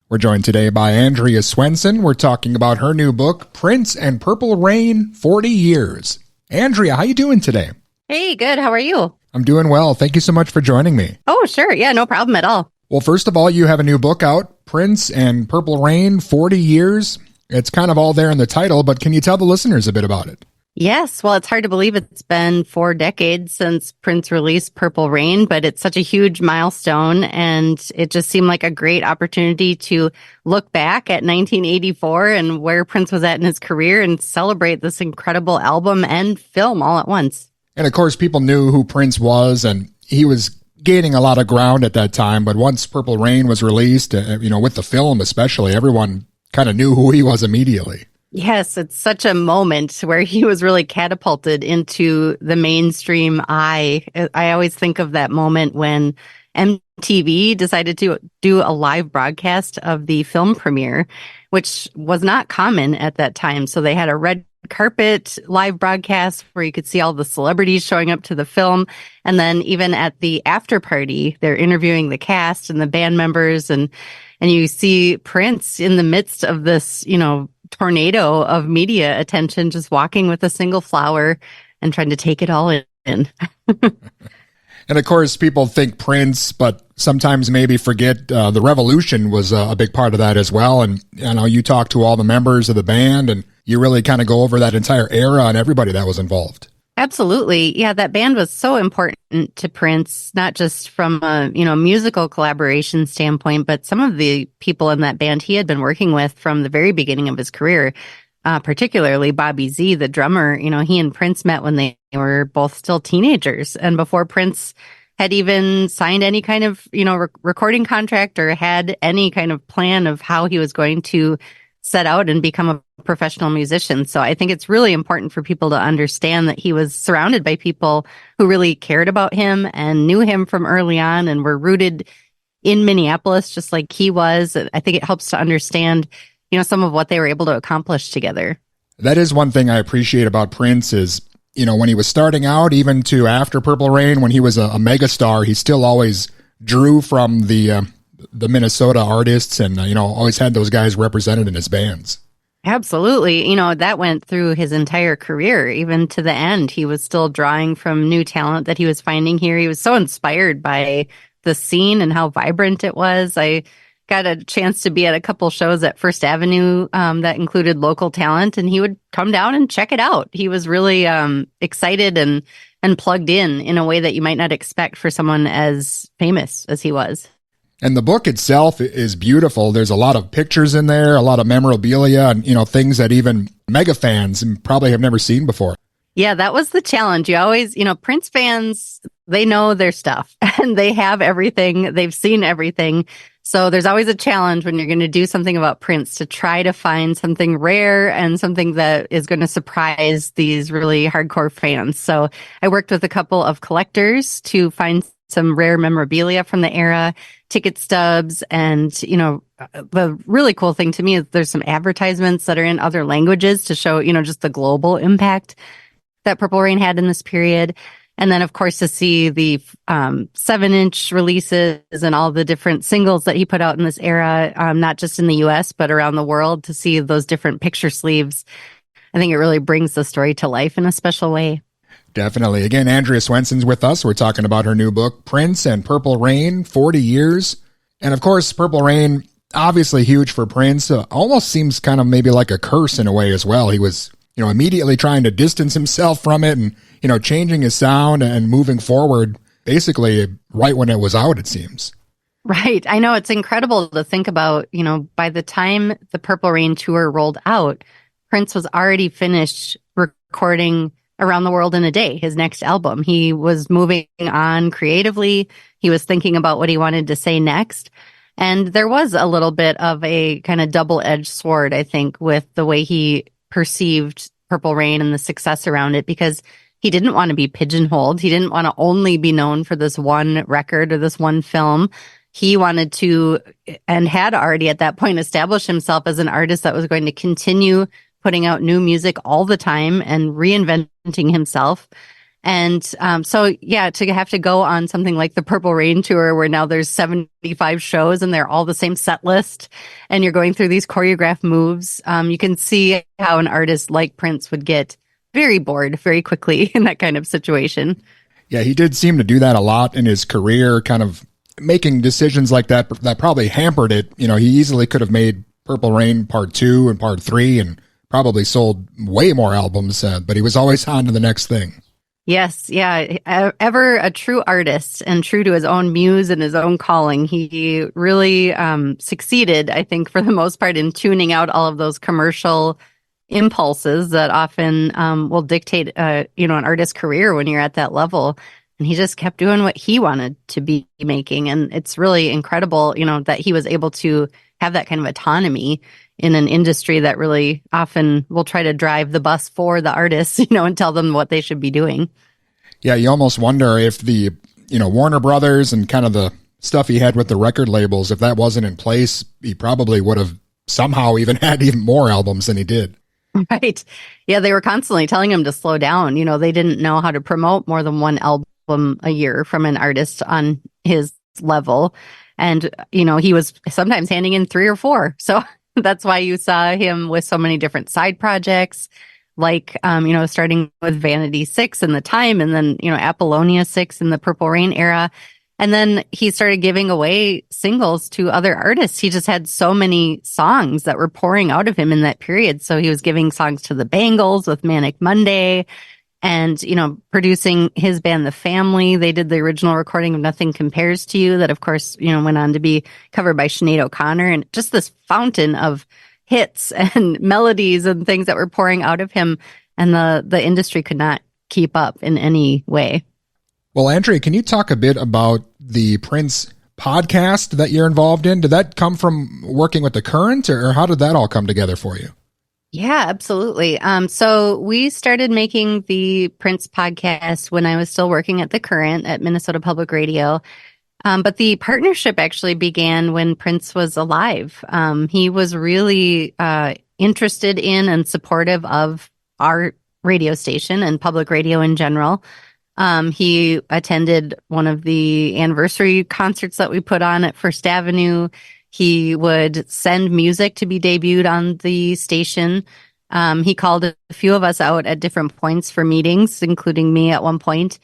We're joined today by Andrea Swensson. We're talking about her new book, Prince and Purple Rain, 40 Years. Andrea, how you doing today? Hey, good. How are you? I'm doing well. Thank you so much for joining me. Oh, sure. Yeah, no problem at all. Well, first of all, you have a new book out, Prince and Purple Rain, 40 Years. It's kind of all there in the title, but can you tell the listeners a bit about it? Yes. Well, it's hard to believe it's been 4 decades since Prince released Purple Rain, but it's such a huge milestone. And it just seemed like a great opportunity to look back at 1984 and where Prince was at in his career and celebrate this incredible album and film all at once. And of course, people knew who Prince was, and he was gaining a lot of ground at that time. But once Purple Rain was released, with the film especially, everyone kind of knew who he was immediately. Yes, it's such a moment where he was really catapulted into the mainstream eye. I always think of that moment when MTV decided to do a live broadcast of the film premiere, which was not common at that time. So they had a red carpet live broadcast where you could see all the celebrities showing up to the film. And then even at the after party, they're interviewing the cast and the band members. And you see Prince in the midst of this, tornado of media attention, just walking with a single flower and trying to take it all in. And of course, people think Prince, but sometimes maybe forget the revolution was a big part of that as well. And you talk to all the members of the band, and you really kind of go over that entire era and everybody that was involved. Absolutely. Yeah, that band was so important to Prince, not just from a, musical collaboration standpoint, but some of the people in that band he had been working with from the very beginning of his career, particularly Bobby Z, the drummer. He and Prince met when they were both still teenagers and before Prince had even signed any kind of, recording contract or had any kind of plan of how he was going to set out and become a professional musician. So I think it's really important for people to understand that he was surrounded by people who really cared about him and knew him from early on and were rooted in Minneapolis, just like he was. I think it helps to understand, some of what they were able to accomplish together. That is one thing I appreciate about Prince is, when he was starting out, even to after Purple Rain, when he was a megastar, he still always drew from the Minnesota artists and, always had those guys represented in his bands. Absolutely. That went through his entire career, even to the end. He was still drawing from new talent that he was finding here. He was so inspired by the scene and how vibrant it was. I got a chance to be at a couple shows at First Avenue that included local talent, and he would come down and check it out. He was really excited and plugged in a way that you might not expect for someone as famous as he was. And the book itself is beautiful. There's a lot of pictures in there, a lot of memorabilia, and, things that even mega fans probably have never seen before. Yeah, that was the challenge. You always, Prince fans, they know their stuff and they have everything. They've seen everything. So there's always a challenge when you're going to do something about Prince to try to find something rare and something that is going to surprise these really hardcore fans. So I worked with a couple of collectors to find some rare memorabilia from the era, ticket stubs, and, the really cool thing to me is there's some advertisements that are in other languages to show, just the global impact that Purple Rain had in this period. And then, of course, to see the 7-inch releases and all the different singles that he put out in this era, not just in the U.S., but around the world, to see those different picture sleeves. I think it really brings the story to life in a special way. Definitely. Again, Andrea Swenson's with us. We're talking about her new book, Prince and Purple Rain, 40 Years. And of course, Purple Rain, obviously huge for Prince. Almost seems kind of maybe like a curse in a way as well. He was, immediately trying to distance himself from it and, changing his sound and moving forward basically right when it was out, it seems. Right. I know it's incredible to think about, by the time the Purple Rain tour rolled out, Prince was already finished recording Around the World in a Day, his next album. He was moving on creatively. He was thinking about what he wanted to say next. And there was a little bit of a kind of double-edged sword, I think, with the way he perceived Purple Rain and the success around it, because he didn't want to be pigeonholed. He didn't want to only be known for this one record or this one film. He wanted to, and had already at that point, established himself as an artist that was going to continue putting out new music all the time and reinventing himself. And so, yeah, to have to go on something like the Purple Rain tour, where now there's 75 shows and they're all the same set list, and you're going through these choreographed moves, you can see how an artist like Prince would get very bored very quickly in that kind of situation. Yeah, he did seem to do that a lot in his career, kind of making decisions like that that probably hampered it. You know, he easily could have made Purple Rain Part 2 and Part 3 and probably sold way more albums, but he was always on to the next thing. Yes, yeah, ever a true artist and true to his own muse and his own calling. He really succeeded, I think, for the most part, in tuning out all of those commercial impulses that often will dictate, an artist's career when you're at that level. And he just kept doing what he wanted to be making, and it's really incredible, that he was able to have that kind of autonomy in an industry that really often will try to drive the bus for the artists, and tell them what they should be doing. Yeah, you almost wonder if the, Warner Brothers and kind of the stuff he had with the record labels, if that wasn't in place, he probably would have somehow even had even more albums than he did. Right. Yeah, they were constantly telling him to slow down. They didn't know how to promote more than one album a year from an artist on his level. And, he was sometimes handing in 3 or 4. So that's why you saw him with so many different side projects, like, starting with Vanity 6 in the time, and then, Apollonia 6 in the Purple Rain era. And then he started giving away singles to other artists. He just had so many songs that were pouring out of him in that period. So he was giving songs to the Bangles with Manic Monday, and, producing his band, The Family. They did the original recording of Nothing Compares to You that, of course, went on to be covered by Sinead O'Connor, and just this fountain of hits and melodies and things that were pouring out of him. And the industry could not keep up in any way. Well, Andrea, can you talk a bit about the Prince podcast that you're involved in? Did that come from working with The Current, or how did that all come together for you? Yeah, absolutely. So we started making the Prince podcast when I was still working at The Current at Minnesota Public Radio. But the partnership actually began when Prince was alive. He was really interested in and supportive of our radio station and public radio in general. He attended one of the anniversary concerts that we put on at First Avenue. He would send music to be debuted on the station. He called a few of us out at different points for meetings, including me at one point.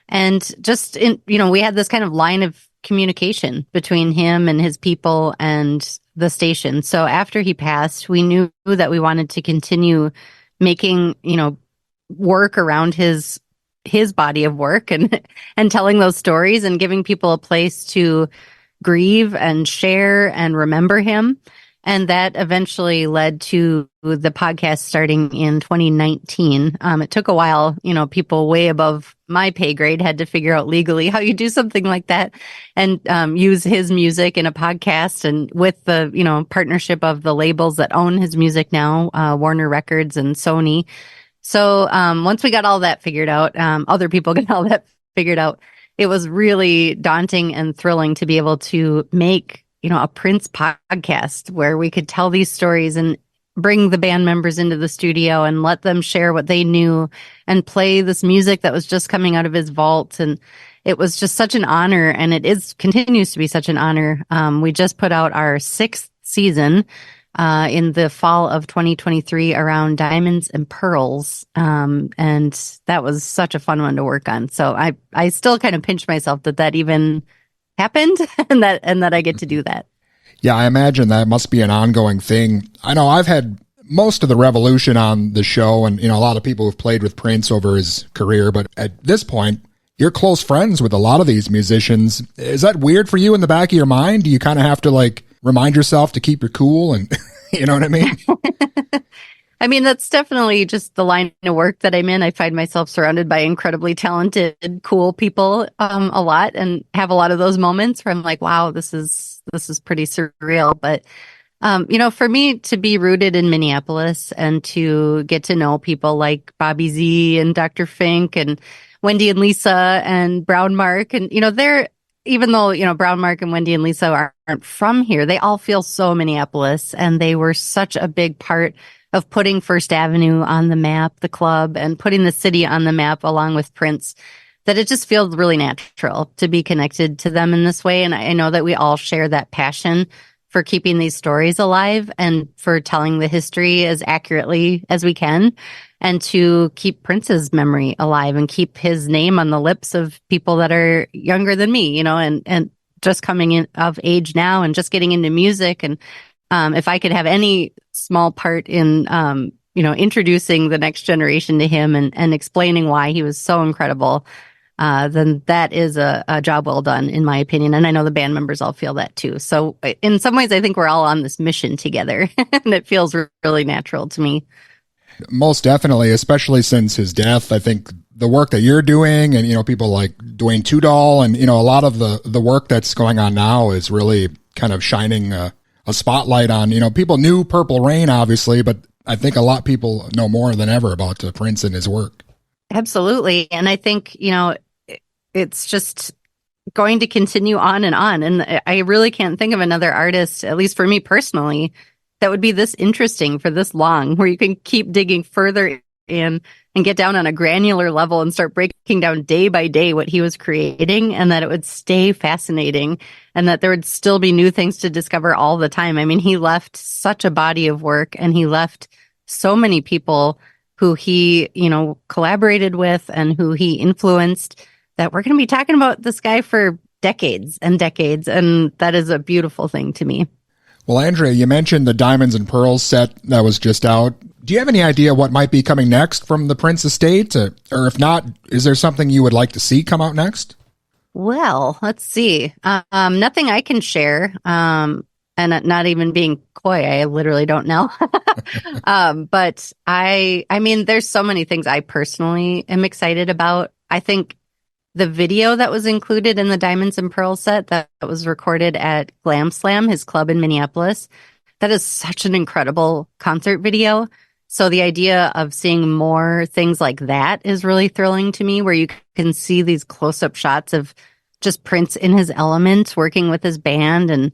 And just we had this kind of line of communication between him and his people and the station. So after he passed, we knew that we wanted to continue making, work around his body of work and telling those stories and giving people a place to grieve and share and remember him. And that eventually led to the podcast starting in 2019. It took a while. People way above my pay grade had to figure out legally how you do something like that and use his music in a podcast, and with the, partnership of the labels that own his music now, Warner Records and Sony. So once we got all that figured out, other people got all that figured out, it was really daunting and thrilling to be able to make, a Prince podcast where we could tell these stories and bring the band members into the studio and let them share what they knew and play this music that was just coming out of his vault. And it was just such an honor, and continues to be such an honor. We just put out our 6th season in the fall of 2023 around Diamonds and Pearls. And that was such a fun one to work on. So I still kind of pinch myself that even happened and that I get to do that. Yeah, I imagine that must be an ongoing thing. I know I've had most of the Revolution on the show, and, a lot of people who've played with Prince over his career, but at this point, you're close friends with a lot of these musicians. Is that weird for you in the back of your mind? Do you kind of have to remind yourself to keep your cool and you know what I mean? I mean, that's definitely just the line of work that I'm in. I find myself surrounded by incredibly talented, cool people a lot, and have a lot of those moments where I'm like, wow, this is pretty surreal. But, for me to be rooted in Minneapolis and to get to know people like Bobby Z and Dr. Fink and Wendy and Lisa and Brown Mark, and, they're, even though, Brown Mark and Wendy and Lisa aren't from here, they all feel so Minneapolis, and they were such a big part of putting First Avenue on the map, the club, and putting the city on the map along with Prince, that it just feels really natural to be connected to them in this way. And I know that we all share that passion for keeping these stories alive and for telling the history as accurately as we can, and to keep Prince's memory alive and keep his name on the lips of people that are younger than me, and just coming in of age now and just getting into music. And if I could have any small part in, introducing the next generation to him and explaining why he was so incredible, then that is a job well done, in my opinion. And I know the band members all feel that too. So in some ways, I think we're all on this mission together, and it feels really natural to me. Most definitely, especially since his death. I think the work that you're doing and, people like Dwayne Tudall and, a lot of the work that's going on now is really kind of shining a spotlight on, people knew Purple Rain, obviously, but I think a lot of people know more than ever about Prince and his work. Absolutely. And I think, it's just going to continue on and on. And I really can't think of another artist, at least for me personally, that would be this interesting for this long, where you can keep digging further in and get down on a granular level and start breaking down day by day what he was creating, and that it would stay fascinating and that there would still be new things to discover all the time. I mean, he left such a body of work, and he left so many people who he, collaborated with and who he influenced, that we're going to be talking about this guy for decades and decades. And that is a beautiful thing to me. Well, Andrea, you mentioned the Diamonds and Pearls set that was just out. Do you have any idea what might be coming next from the Prince estate? Or if not, is there something you would like to see come out next? Well, let's see. Nothing I can share. And not even being coy, I literally don't know. But I mean, there's so many things I personally am excited about. I think the video that was included in the Diamonds and Pearls set that was recorded at Glam Slam, his club in Minneapolis, that is such an incredible concert video. So the idea of seeing more things like that is really thrilling to me, where you can see these close-up shots of just Prince in his element, working with his band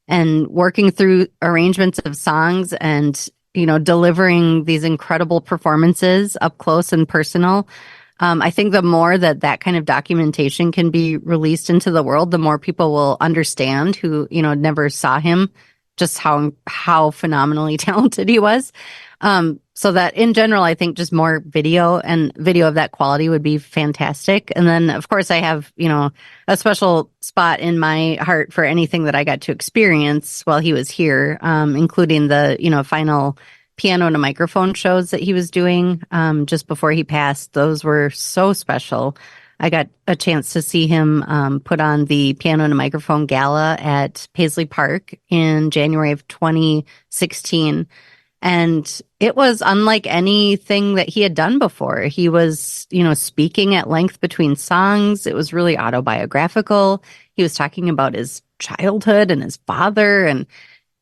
and working through arrangements of songs and, delivering these incredible performances up close and personal. I think the more that kind of documentation can be released into the world, the more people will understand who, never saw him, just how phenomenally talented he was. So that in general, I think just more video of that quality would be fantastic. And then, of course, I have, a special spot in my heart for anything that I got to experience while he was here, including the, final piano to microphone shows that he was doing just before he passed. Those were so special. I got a chance to see him put on the piano to microphone gala at Paisley Park in January of 2016. And it was unlike anything that he had done before. He was, speaking at length between songs. It was really autobiographical. He was talking about his childhood and his father, and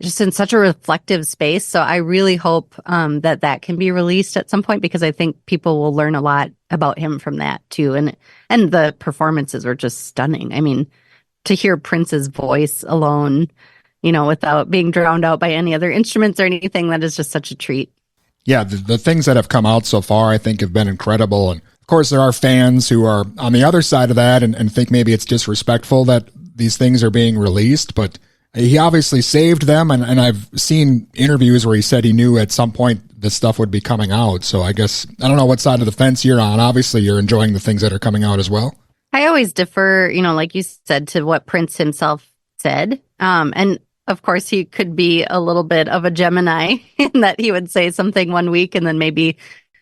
just in such a reflective space. So I really hope that can be released at some point, because I think people will learn a lot about him from that too. And the performances were just stunning. I mean, to hear Prince's voice alone, without being drowned out by any other instruments or anything, that is just such a treat. Yeah, the things that have come out so far, I think, have been incredible. And of course, there are fans who are on the other side of that and think maybe it's disrespectful that these things are being released, but he obviously saved them, and I've seen interviews where he said he knew at some point this stuff would be coming out. So I guess, I don't know what side of the fence you're on. Obviously, you're enjoying the things that are coming out as well. I always defer, like you said, to what Prince himself said. And of course, he could be a little bit of a Gemini in that he would say something one week and then maybe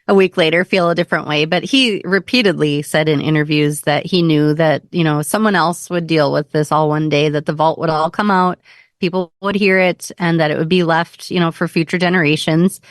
a week later feel a different way. But he repeatedly said in interviews that he knew that, someone else would deal with this all one day, that the vault would all come out, people would hear it, and that it would be left, for future generations.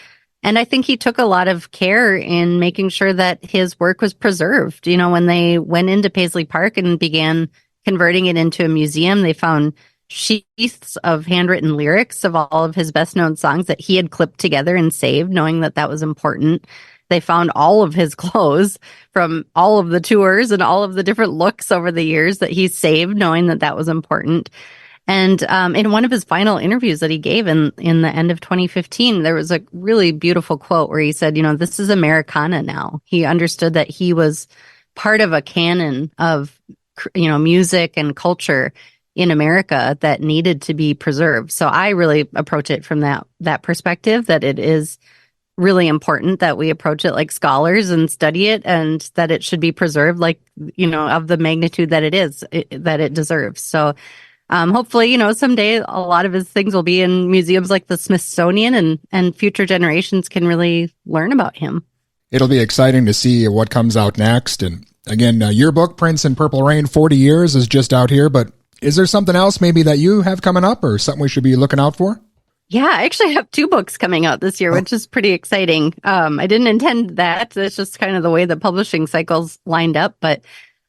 And I think he took a lot of care in making sure that his work was preserved. When they went into Paisley Park and began converting it into a museum, they found sheaths of handwritten lyrics of all of his best known songs that he had clipped together and saved, knowing that was important. They found all of his clothes from all of the tours and all of the different looks over the years that he saved, knowing that was important. And in one of his final interviews that he gave in the end of 2015, there was a really beautiful quote where he said, this is Americana now. He understood that he was part of a canon of, music and culture in America that needed to be preserved. So I really approach it from that perspective, that it is really important that we approach it like scholars and study it, and that it should be preserved like, of the magnitude that that it deserves. So hopefully, someday a lot of his things will be in museums like the Smithsonian, and future generations can really learn about him. It'll be exciting to see what comes out next. And again, your book, Prince and Purple Rain, 40 Years, is just out here. But is there something else maybe that you have coming up, or something we should be looking out for? Yeah, I actually have 2 books coming out this year, which is pretty exciting. I didn't intend that. It's just kind of the way the publishing cycles lined up. But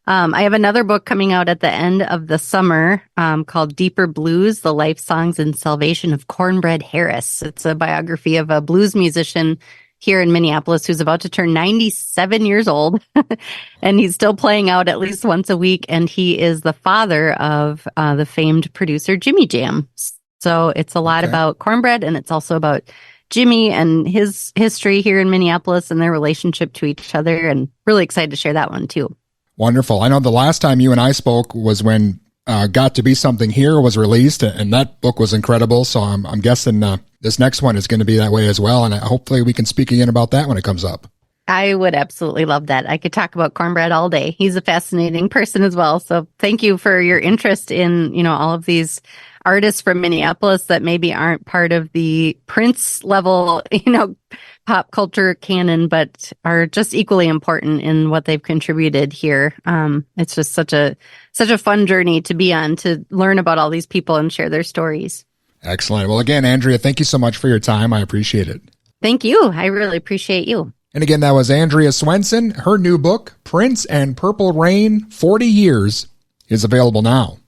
I have another book coming out at the end of the summer called Deeper Blues, The Life, Songs, and Salvation of Cornbread Harris. It's a biography of a blues musician here in Minneapolis who's about to turn 97 years old. And he's still playing out at least once a week. And he is the father of the famed producer Jimmy Jam. So it's a lot about cornbread, and it's also about Jimmy and his history here in Minneapolis and their relationship to each other. And really excited to share that one too. Wonderful. I know the last time you and I spoke was when Got to Be Something Here was released, and that book was incredible. So I'm guessing this next one is going to be that way as well. And hopefully we can speak again about that when it comes up. I would absolutely love that. I could talk about cornbread all day. He's a fascinating person as well. So thank you for your interest in, all of these artists from Minneapolis that maybe aren't part of the Prince level, pop culture canon, but are just equally important in what they've contributed here. It's just such a fun journey to be on, to learn about all these people and share their stories. Excellent. Well, again, Andrea, thank you so much for your time. I appreciate it. Thank you. I really appreciate you. And again, that was Andrea Swensson. Her new book, Prince and Purple Rain, 40 Years, is available now.